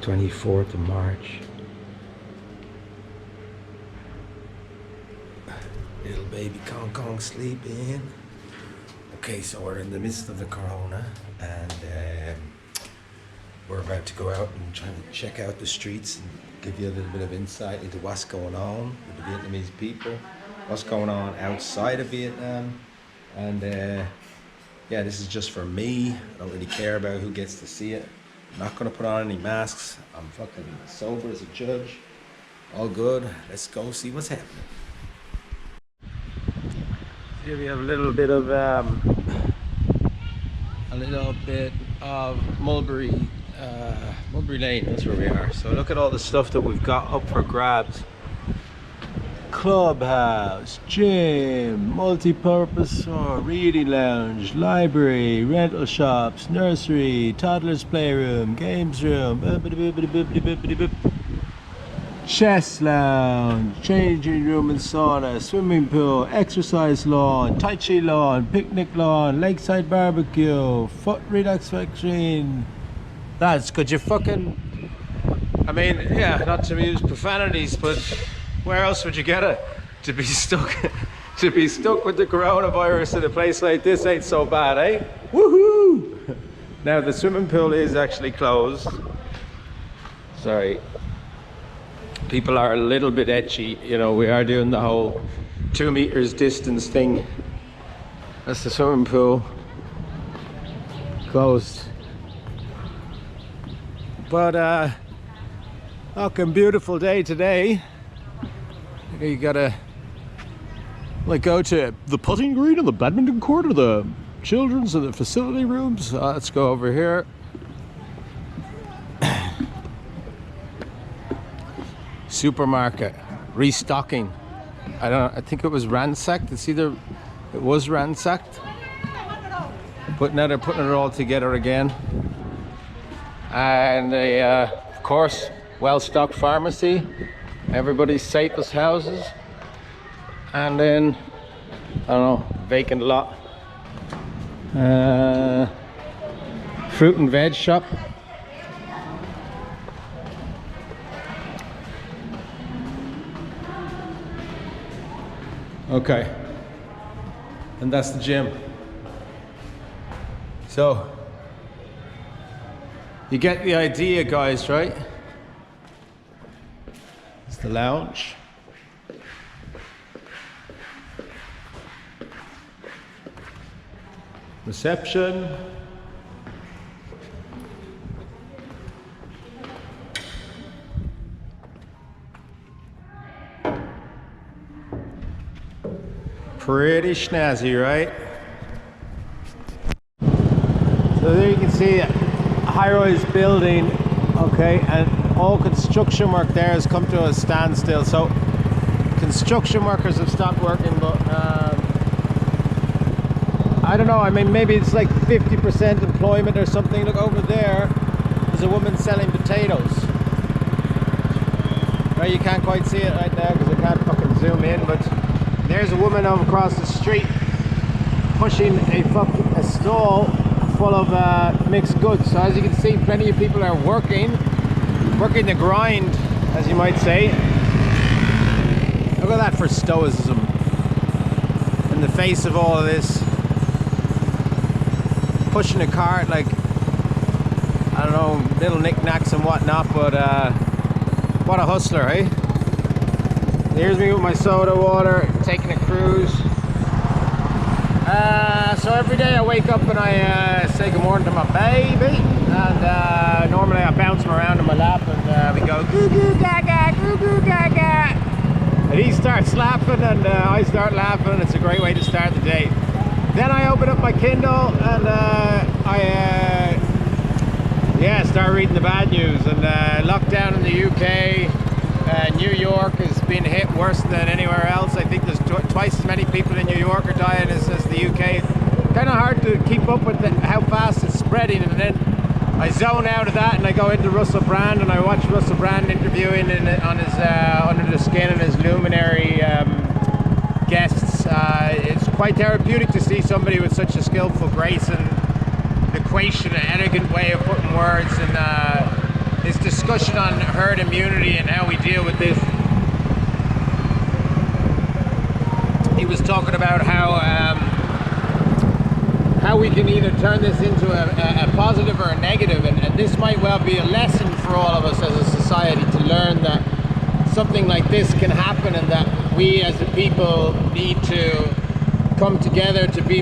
24th of March. Little baby Kong Kong sleeping. Okay, so we're in the midst of the corona and we're about to go out and try to check out the streets and give you a little bit of insight into what's going on with the Vietnamese people, what's going on outside of Vietnam. And yeah, this is just for me. I don't really care about who gets to see it. I'm not gonna put on any masks. I'm fucking sober as a judge. All good. Let's go see what's happening. Here we have a little bit of Mulberry Lane. That's where we are. So look at all the stuff that we've got up for grabs. Clubhouse, gym, multi-purpose store, reading lounge, library, rental shops, nursery, toddler's playroom, games room, chess lounge, changing room and sauna, swimming pool, exercise lawn, tai chi lawn, picnic lawn, lakeside barbecue, foot relaxation. Lads, could you fucking, I mean, yeah, not to use profanities, but where else would you get it? To be stuck with the coronavirus in a place like this ain't so bad, eh? Woohoo! Now the swimming pool is actually closed. Sorry. People are a little bit etchy, you know, we are doing the whole 2 meters distance thing. That's the swimming pool. Closed. But fucking beautiful day today. You gotta like go to the putting green or the badminton court or the children's and the facility rooms. Let's go over here. Supermarket restocking. I think it was ransacked. It's either it was ransacked, but now they're putting it all together again. And of course, well-stocked pharmacy. Everybody's safest houses, and then I don't know, vacant lot, fruit and veg shop. Okay, and that's the gym. So you get the idea, guys, right? The lounge. Reception. Pretty snazzy, right? So there you can see a high-rise building, okay, and all construction work there has come to a standstill. So construction workers have stopped working, but I don't know, I mean, maybe it's like 50% employment or something. Look over there, there's a woman selling potatoes. Right, you can't quite see it right now because I can't fucking zoom in, but there's a woman over across the street pushing a stall full of mixed goods. So as you can see, plenty of people are working the grind, as you might say. Look at that for stoicism in the face of all of this. Pushing a cart like, I don't know, little knickknacks and whatnot, but what a hustler, eh? Here's me with my soda water, taking a cruise. So every day I wake up and I say good morning to my baby, and normally I bounce him around in my lap and we go goo goo gaga, goo goo gaga, and he starts laughing and I start laughing. It's a great way to start the day. Then I open up my Kindle and I start reading the bad news. And lockdown in the UK, New York has been hit worse than anywhere else. I think there's twice as many people in New York are dying as the UK. Kind of hard to keep up with how fast it's spreading, and then I zone out of that and I go into Russell Brand and I watch Russell Brand interviewing on his Under the Skin and his luminary guests. It's quite therapeutic to see somebody with such a skillful grace and equation, an elegant way of putting words, and his discussion on herd immunity and how we deal with this. He was talking about how we can either turn this into a positive or a negative, and this might well be a lesson for all of us as a society to learn that something like this can happen, and that we as a people need to come together to be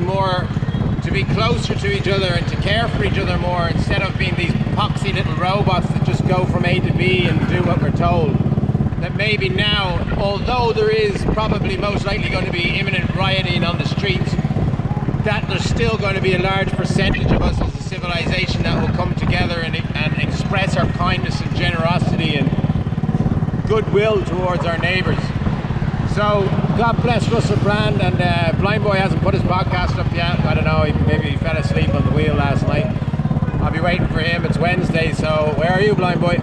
closer to each other and to care for each other more, instead of being these poxy little robots that just go from A to B and do what we're told. That maybe now, although there is probably most likely going to be imminent rioting on the streets, that there's still going to be a large percentage of us as a civilization that will come together and express our kindness and generosity and goodwill towards our neighbours. So God bless Russell Brand, and Blind Boy hasn't put his podcast up yet. I don't know, maybe he fell asleep on the wheel last night. I'll be waiting for him. It's Wednesday, so where are you, Blind Boy?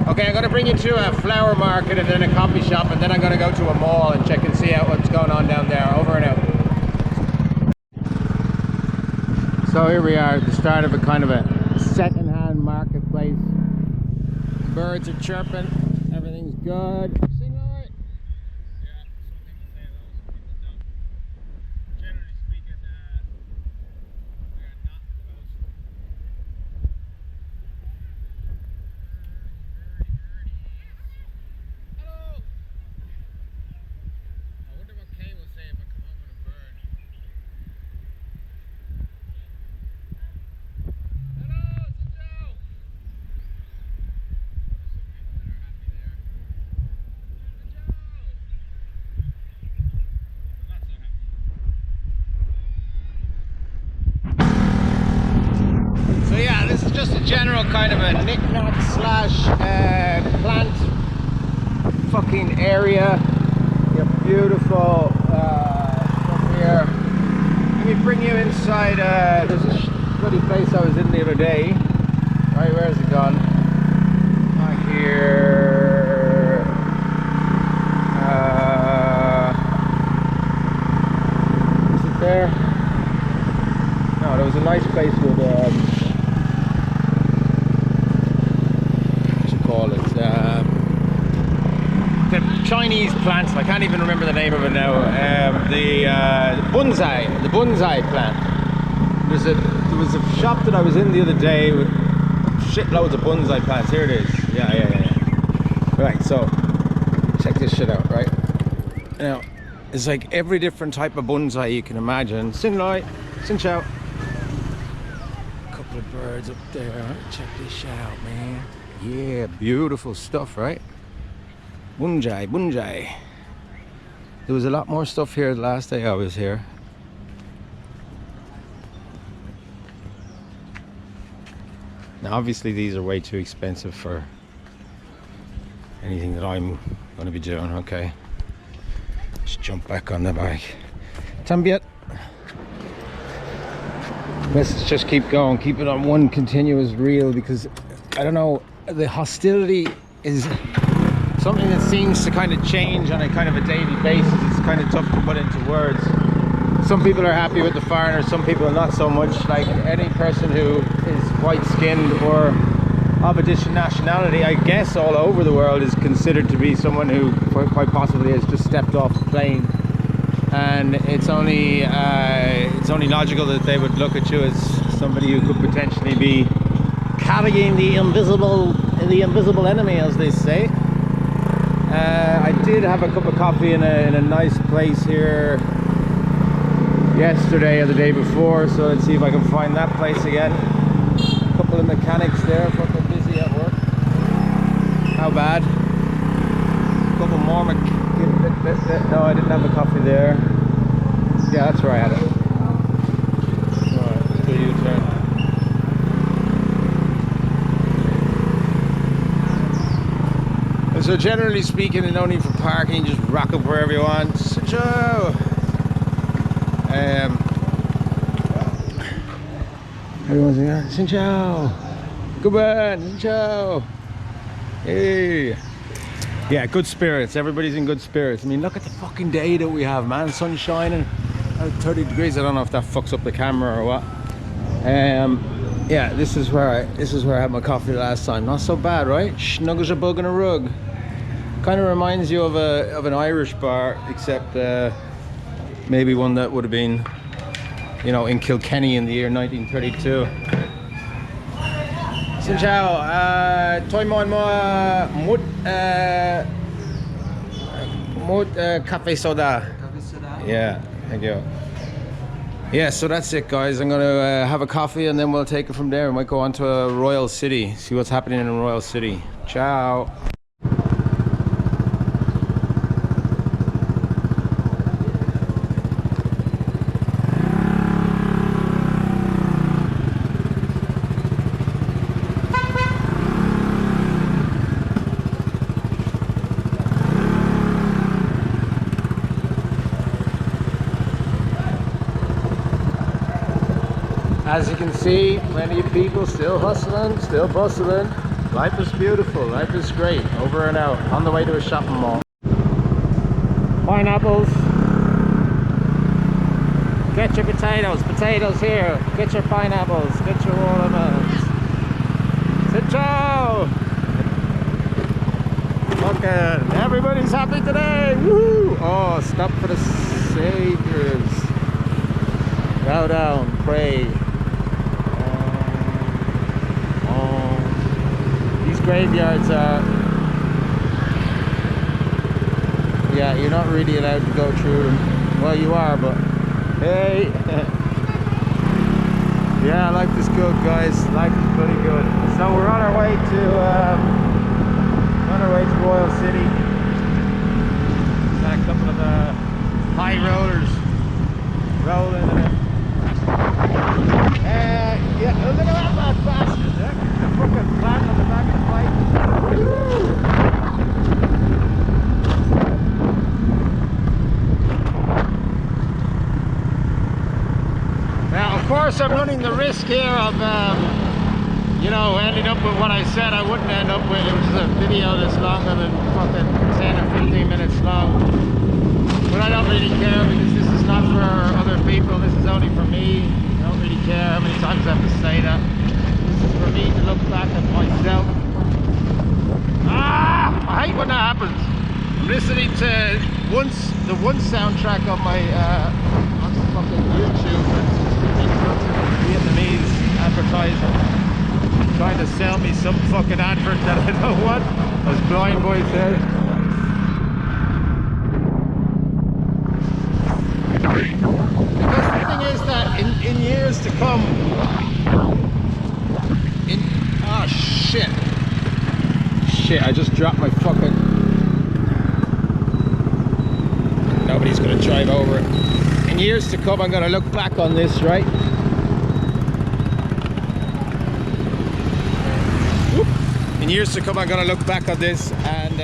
Okay, I'm going to bring you to a flower market and then a coffee shop, and then I'm going to go to a mall and check and see out what's going on down there. Over and out. So here we are at the start of a kind of a second-hand marketplace. Birds are chirping, everything's good. Sing right. Yeah, some people say those, some people don't. Generally speaking, we are not close. Hello! I wonder what Kay will say if I come home with a bird. Just a general kind of a knick-knack slash plant fucking area. You have beautiful stuff here. Let me bring you inside. There's a bloody place I was in the other day. Right, where's it gone? Not here. Is it there? No, there was a nice place with the Chinese plants. I can't even remember the name of it now. The bonsai plant. There was a shop that I was in the other day with shitloads of bonsai plants. Here it is. Yeah. Right, so check this shit out. Right now, it's like every different type of bonsai you can imagine. Sin Lai, Sin Chow. Couple of birds up there. Check this shit out, man. Yeah, beautiful stuff, right? Bunjai. There was a lot more stuff here the last day I was here. Now obviously these are way too expensive for anything that I'm going to be doing. Okay, let's jump back on the bike. Tambiet. Let's just keep going, keep it on one continuous reel, because I don't know, the hostility is something that seems to kind of change on a kind of a daily basis. It's kind of tough to put into words. Some people are happy with the foreigners, some people are not so much. Like any person who is white-skinned or of a different nationality, I guess all over the world, is considered to be someone who quite possibly has just stepped off the plane. And it's only logical that they would look at you as somebody who could potentially be carrying the invisible enemy, as they say. I did have a cup of coffee in a nice place here yesterday or the day before, so let's see if I can find that place again. A couple of mechanics there, fucking busy at work. How bad? A couple more no, I didn't have a coffee there. Yeah, that's where I had it. Alright, let's do a U-turn. So generally speaking, no need for parking, just rock up wherever you want. Joe. Everyone's here. Xin chào. Good man. Xin chào. Hey. Yeah, good spirits. Everybody's in good spirits. I mean, look at the fucking day that we have, man. Sun shining. 30 degrees. I don't know if that fucks up the camera or what. Yeah, this is where I had my coffee last time. Not so bad, right? Snug as a bug in a rug. Kind of reminds you of an Irish bar, except maybe one that would have been, you know, in Kilkenny in the year 1932. Xin chào, tôi muốn một cafe soda. Cafe soda. Yeah, thank you. Yeah, so that's it, guys. I'm gonna have a coffee and then we'll take it from there. We might go on to Royal City, see what's happening in Royal City. Ciao. As you can see, plenty of people still hustling, still bustling. Life is beautiful, life is great. Over and out, on the way to a shopping mall. Pineapples. Get your potatoes, potatoes here. Get your pineapples, get your watermelons. Ciao! Fucking everybody's happy today! Woohoo! Oh, stop for the saviors. Bow down, pray. Graveyards are, yeah, you're not really allowed to go through them. Well, you are, but hey. Yeah, life is good, guys. Life is pretty good. So we're on our way to Royal City. Got a couple of high rollers rolling in it. Yeah, look at that bastard. The fucking plant on the back of the bike. Now, of course, I'm running the risk here of, you know, ending up with what I said I wouldn't end up with. It was a video that's longer than fucking 10 or 15 minutes long. But I don't really care because this is not for other people. This is only for me. I don't really care how many times I have to say that. For me to look back at myself. I hate when that happens. I'm listening to the one soundtrack on my on fucking YouTube. It's Vietnamese advertising, trying to sell me some fucking advert that I don't want. As Blind Boy said. Because the thing is that in years to come. Oh shit. Shit, I just dropped my fucking... Nobody's gonna drive over it. In years to come, I'm gonna look back on this, right? In years to come, I'm gonna look back on this and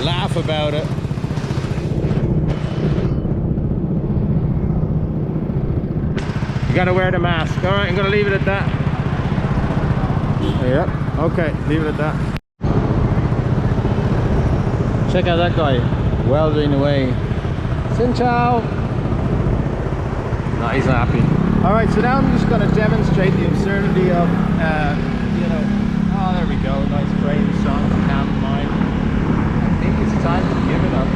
laugh about it. You gotta wear the mask. Alright, I'm gonna leave it at that. Yep, okay, leave it at that. Check out that guy welding away. Xin chao! No, he's not happy. Alright, so now I'm just going to demonstrate the absurdity of, you know, oh, there we go, nice brave song from Calm Mind. I think it's time to give it up.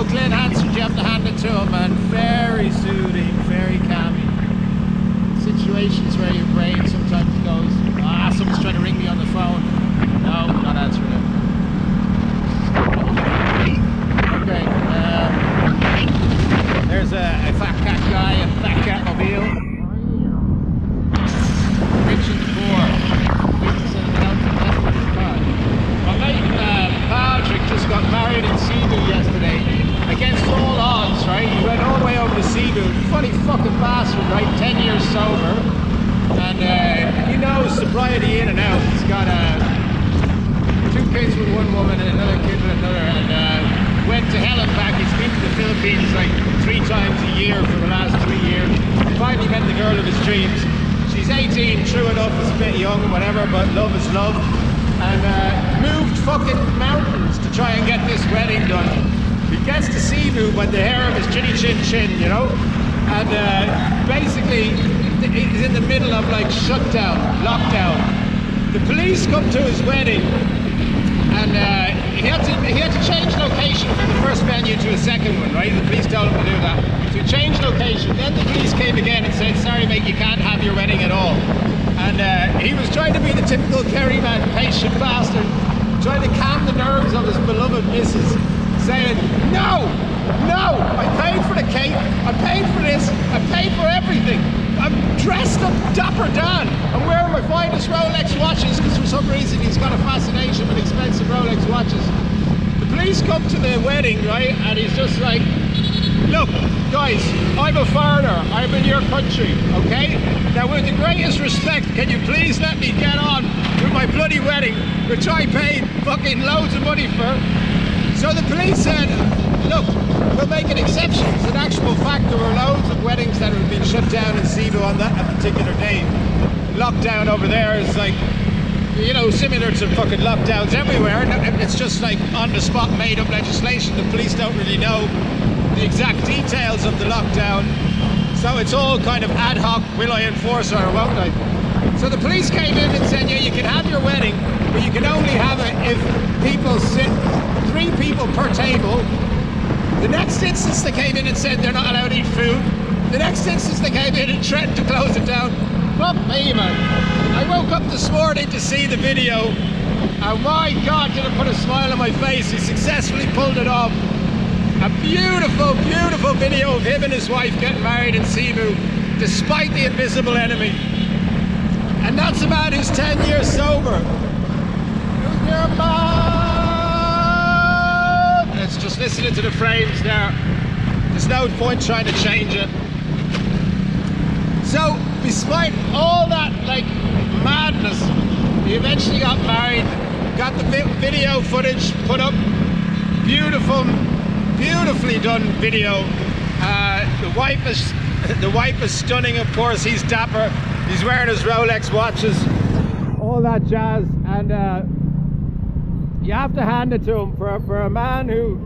Glenn Hansard, you have to hand it to him, man. Very soothing, very calming. Situations where your brain sometimes goes, someone's trying to ring me on the phone. No, not answering it. Okay, there's a fat cat guy, a fat cat mobile. Rich and poor. My mate Patrick just got married in Cebu yesterday. Against all odds, right? He went all the way over to Cebu. Funny fucking bastard, right? 10 years sober. And he knows sobriety in and out. He's got 2 kids with one woman and another kid with another. And went to hell and back. He's been to the Philippines like 3 times a year for the last 3 years. Finally met the girl of his dreams. She's 18, true enough, it's a bit young, whatever, but love is love. and moved fucking mountains to try and get this wedding done. He gets to Cebu by the hair of his chinny chin chin, you know? And basically, he's in the middle of like shutdown, lockdown. The police come to his wedding, and he had to change location from the first venue to a second one, right? The police told him to do that. So he changed location. Then the police came again and said, sorry mate, you can't have your wedding at all. And he was trying to be the typical Kerry man, patient bastard, trying to calm the nerves of his beloved missus, saying, no, I paid for the cake, I paid for this, I paid for everything. I'm dressed up Dapper Dan. I'm wearing my finest Rolex watches because for some reason he's got a fascination with expensive Rolex watches. The police come to the wedding, right, and he's just like, look, guys, I'm a foreigner, I'm in your country, okay? Now with the greatest respect, can you please let me get on with my bloody wedding, which I paid fucking loads of money for? So the police said, look, we'll make an exception. As an actual fact, there were loads of weddings that had been shut down in Cebu on that particular day. Lockdown over there is like, you know, similar to fucking lockdowns everywhere. It's just like on the spot made up legislation. The police don't really know the exact details of the lockdown. So it's all kind of ad hoc, will I enforce or won't I? So the police came in and said, yeah, you can have your wedding, but you can only have it if people sit 3 people per table. The next instance they came in and said they're not allowed to eat food. The next instance they came in and threatened to close it down. Fuck me, man. I woke up this morning to see the video, and my God, did it put a smile on my face. He successfully pulled it off. A beautiful, beautiful video of him and his wife getting married in Cebu, despite the invisible enemy. And that's a man who's 10 years sober. Who's your man? It's just listening to the frames there. There's no point trying to change it. So, despite all that, like, madness, he eventually got married, got the video footage put up. Beautifully done video. The wife is stunning, of course. He's dapper. He's wearing his Rolex watches, all that jazz, and you have to hand it to him for a man who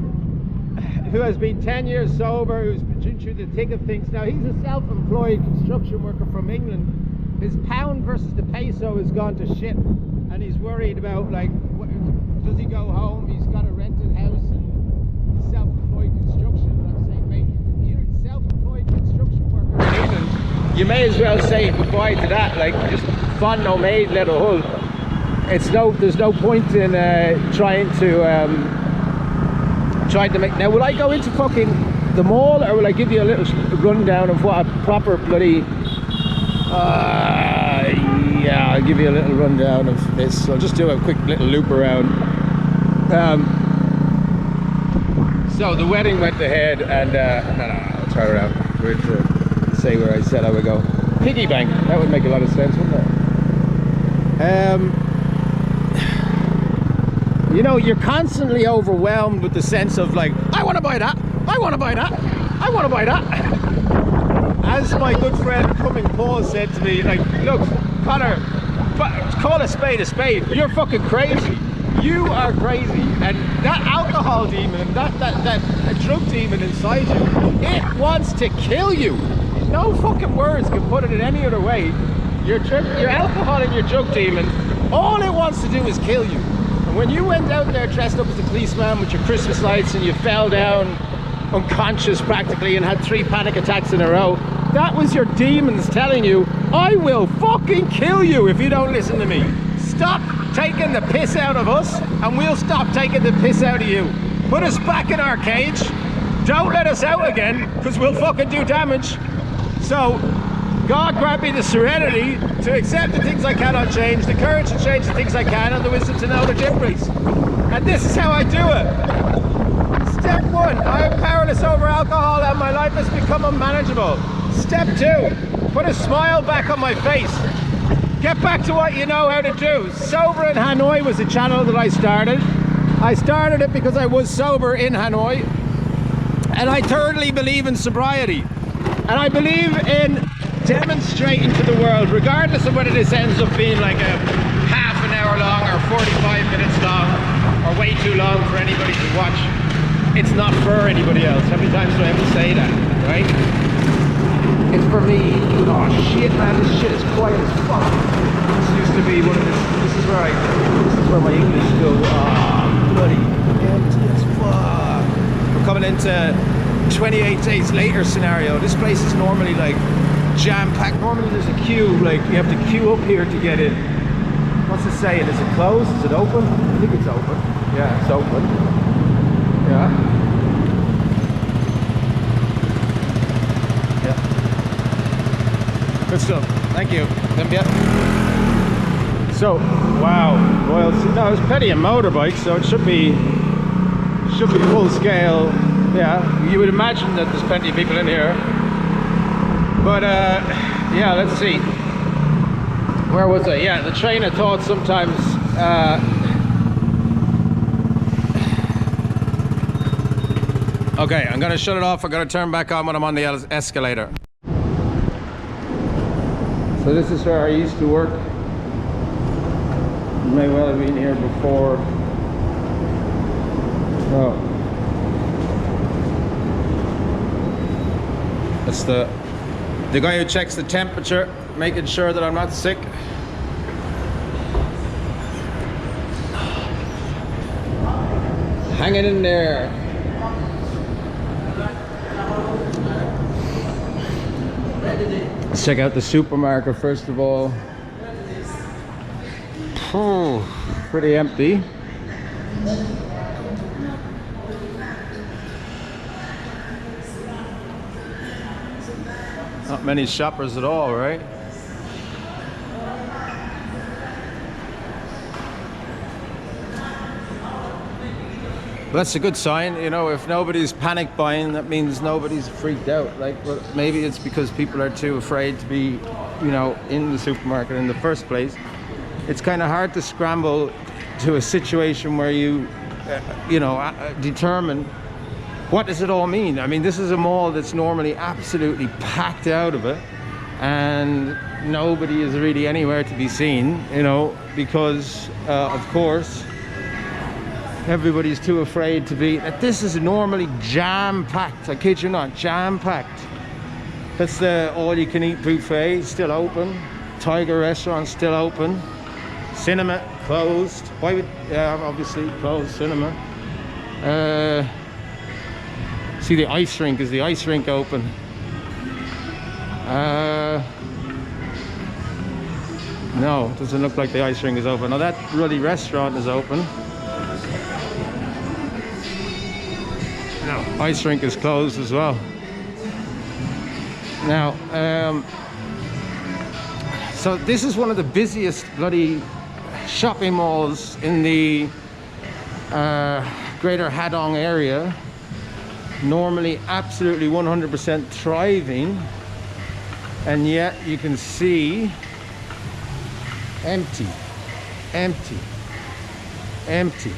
has been 10 years sober, who's been through the thick of things. Now he's a self-employed construction worker from England. His pound versus the peso has gone to shit, and he's worried about, like, does he go home? He's got a rented house and he's self-employed construction. And I'm saying, mate, you're a self-employed construction worker in England. You may as well say goodbye to that, like, just fan no maid, let a hull. There's no point in trying to make. Now, will I go into fucking the mall, or will I give you a little rundown of what a proper bloody? Yeah, I'll give you a little rundown of this. I'll just do a quick little loop around. So the wedding went ahead, and no, I'll turn around. We're to say where I said I would go. Piggy bank. That would make a lot of sense, wouldn't it? You know, you're constantly overwhelmed with the sense of, like, I want to buy that, I want to buy that, I want to buy that. As my good friend Coming Paul said to me, like, look, Connor, call a spade a spade. You're fucking crazy. You are crazy. And that alcohol demon, that drug demon inside you, it wants to kill you. No fucking words can put it in any other way. Your alcohol and your drug demon, all it wants to do is kill you. When you went out there dressed up as a policeman with your Christmas lights and you fell down unconscious practically and had 3 panic attacks in a row, that was your demons telling you, I will fucking kill you if you don't listen to me. Stop taking the piss out of us and we'll stop taking the piss out of you. Put us back in our cage. Don't let us out again, because we'll fucking do damage. So, God grant me the serenity to accept the things I cannot change, the courage to change the things I can, and the wisdom to know the difference. And this is how I do it. Step 1, I am powerless over alcohol and my life has become unmanageable. Step 2, put a smile back on my face. Get back to what you know how to do. Sober in Hanoi was a channel that I started. I started it because I was sober in Hanoi. And I thoroughly believe in sobriety. And I believe in demonstrating to the world, regardless of whether this ends up being like a half an hour hour long or 45 minutes long or way too long for anybody to watch. It's not for anybody else. How many times do I have to say that, right? It's for me. Oh shit, man, this shit is quiet as fuck. This used to be one of this is where my English school. Oh, bloody empty as fuck. We're coming into 28 days later scenario. This place is normally like jam-packed. Normally there's a queue, like you have to queue up here to get in. What's it saying? Is it closed? Is it open? I think it's open. Yeah, it's open. Yeah. Yeah. Good stuff. Thank you. So, wow. Well, no, there's plenty of motorbikes, so it should be full scale. Yeah, you would imagine that there's plenty of people in here. But yeah, let's see. Where was I? Yeah, the train of thought sometimes okay, I'm gonna shut it off. I'm gonna turn back on when I'm on the escalator. So this is where I used to work. You may well have been here before. Oh. That's the guy who checks the temperature, making sure that I'm not sick. Hanging in there. Let's check out the supermarket first of all. Oh, pretty empty. Not many shoppers at all, right? But that's a good sign, you know. If nobody's panic buying, that means nobody's freaked out. Like, well, maybe it's because people are too afraid to be, you know, in the supermarket in the first place. It's kind of hard to scramble to a situation where you, you know, determine what does it all mean? I mean, this is a mall that's normally absolutely packed out of it, and nobody is really anywhere to be seen, you know, because of course everybody's too afraid to be. This is normally jam-packed. I kid you not, jam-packed. That's the all-you-can-eat buffet, still open. Tiger restaurant still open. Cinema closed. Why would obviously closed cinema. See, the ice rink, is the ice rink open? No, it doesn't look like the ice rink is open. Now that bloody restaurant is open. No, ice rink is closed as well. Now, so this is one of the busiest bloody shopping malls in the greater Hadong area. Normally absolutely 100% thriving, and yet you can see empty, empty, empty,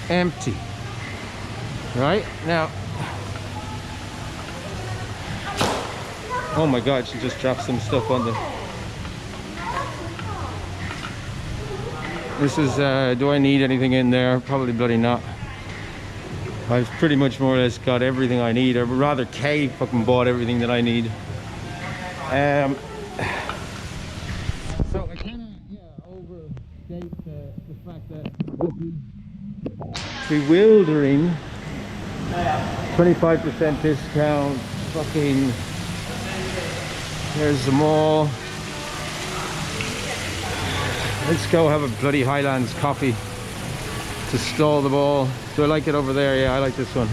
empty. Right now, oh my god, she just dropped some stuff on the. This is do I need anything in there? Probably bloody not. I've pretty much more or less got everything I need, or rather Kay fucking bought everything that I need. So I kind of overstate the fact that this is bewildering. 25% discount, fucking, there's the mall. Let's go have a bloody Highlands coffee to stall the ball. Do I like it over there? Yeah, I like this one.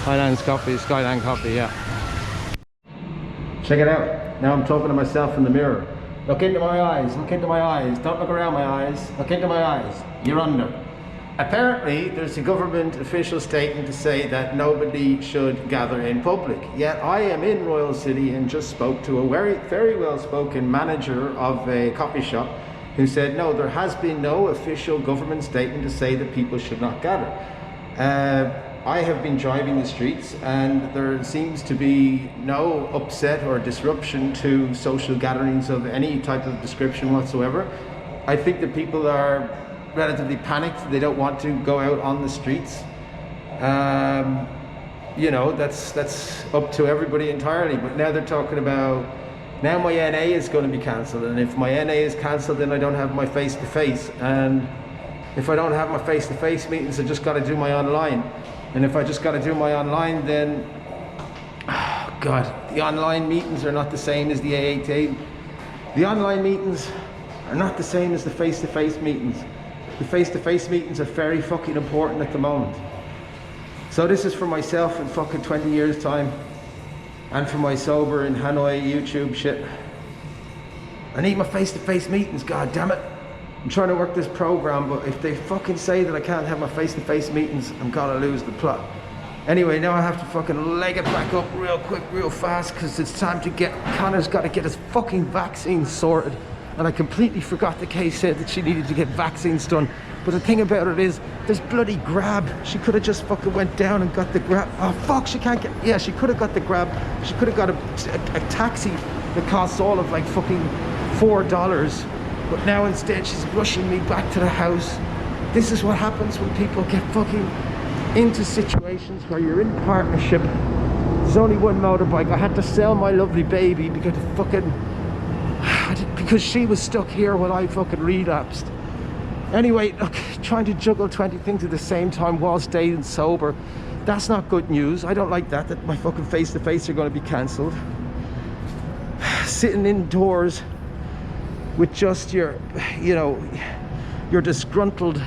Highlands coffee, Skyline coffee, yeah. Check it out. Now I'm talking to myself in the mirror. Look into my eyes, look into my eyes. Don't look around my eyes, look into my eyes. You're under. Apparently, there's a government official statement to say that nobody should gather in public. Yet I am in Royal City and just spoke to a very well-spoken manager of a coffee shop who said, no, there has been no official government statement to say that people should not gather. I have been driving the streets and there seems to be no upset or disruption to social gatherings of any type of description whatsoever. I think that people are relatively panicked. They don't want to go out on the streets. You know, that's up to everybody entirely. But now they're talking about, now my NA is going to be cancelled, and if my NA is cancelled, then I don't have my face-to-face. And if I don't have my face-to-face meetings, I just got to do my online. And if I just got to do my online, then, oh God, the online meetings are not the same as the AAT. The online meetings are not the same as the face-to-face meetings. The face-to-face meetings are very fucking important at the moment. So this is for myself in fucking 20 years time, and for my sober in Hanoi YouTube shit. I need my face-to-face meetings, god damn it. I'm trying to work this program, but if they fucking say that I can't have my face-to-face meetings, I'm gonna lose the plot. Anyway, now I have to fucking leg it back up real quick, real fast, because it's time to get, Connor's got to get his fucking vaccine sorted. And I completely forgot the case said that she needed to get vaccines done. But the thing about it is, there's bloody Grab. She could have just fucking went down and got the Grab. Oh fuck, she can't get, yeah, she could have got the Grab. She could have got a taxi that costs all of like fucking $4. But now instead she's rushing me back to the house. This is what happens when people get fucking into situations where you're in partnership. There's only one motorbike. I had to sell my lovely baby because she was stuck here when I fucking relapsed. Anyway, look, trying to juggle 20 things at the same time while staying sober, that's not good news. I don't like that my fucking face-to-face are going to be cancelled. Sitting indoors with just your, you know, your disgruntled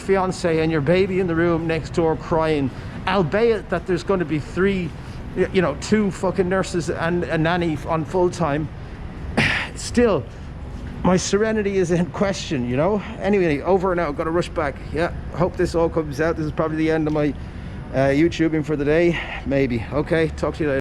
fiance and your baby in the room next door crying, albeit that there's going to be two fucking nurses and a nanny on full time. Still, my serenity is in question, you know. Anyway, over and out. Got to rush back. Yeah, hope this all comes out. This is probably the end of my YouTubing for the day, maybe. Okay, talk to you later.